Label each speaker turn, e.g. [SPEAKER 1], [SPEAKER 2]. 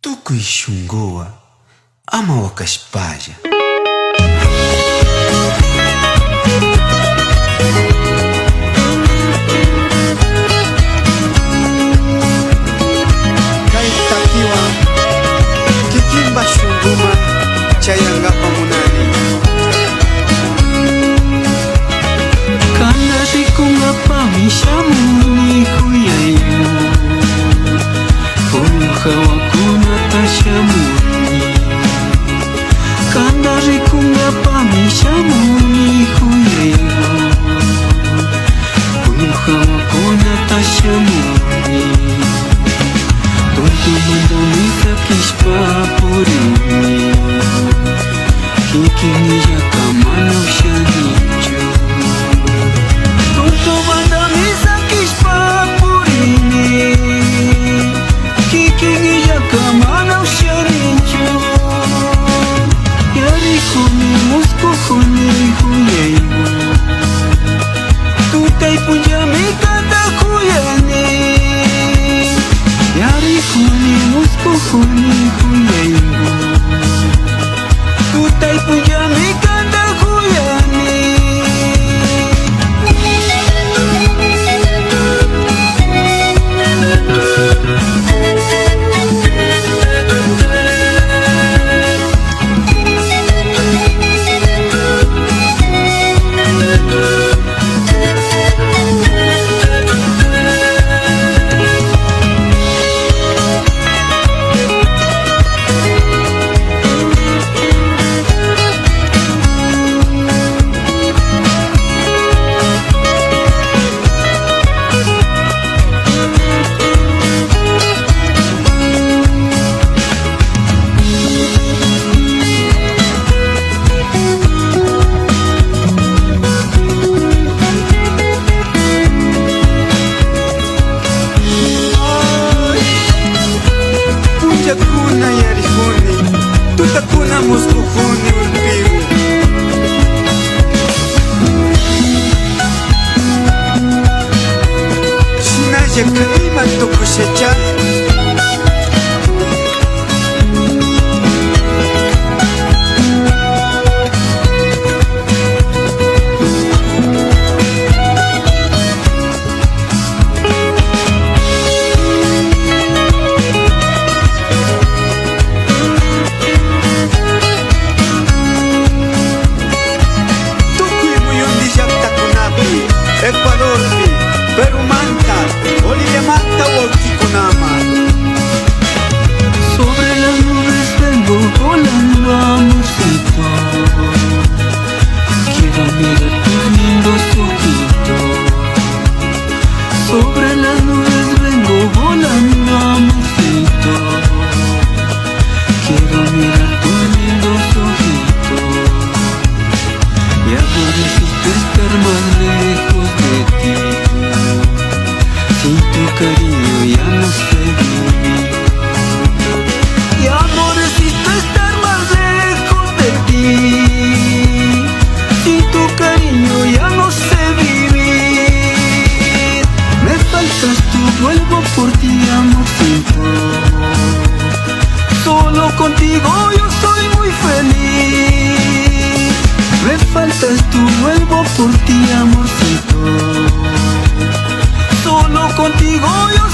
[SPEAKER 1] tukuy shunquwan ama waqashpalla.
[SPEAKER 2] Kay takiwan kikinba shunquman chayanqapa munani.
[SPEAKER 3] Kana rikunqapami shamuni kuyaynu, puyuq hawakunata shamuni. Kana rikunqapami shamuni kuyaynu, puyuq hawakunata shamuni. Tuntumantami sakishpa purini, kikinillaka mana ushanichu. Tuntumantami sakishpa purini, kikinillaka mana ushanichu. Yarikuni muskuhuni huyaymu, tutay punllami kanta kuyani. Yarikuni muskuhuni huyaymu, tutay punllami kanta kuyani.
[SPEAKER 2] Punchakuna yarikuni, tutakuna muskuhuni urpigu. Shinalla kayman tukushacha, Ecuadorpi, Perumanta, Bolivia-manta Huachikunama.
[SPEAKER 3] Sobre las nubes vengo volando, amorcito. Quiero mirar tus lindos ojitos. Sobre las nubes vengo volando, amorcito. Quiero mirar tus lindos ojitos. Ya no necesito estar más lejos de ti. Sin tu cariño ya no sé vivir. Ya no resisto estar más lejos de ti. Sin tu cariño ya no sé vivir. Me faltas tú, vuelvo por ti, amorcito. Solo contigo yo soy muy feliz. Me faltas tú, vuelvo por ti, amorcito. Solo contigo yo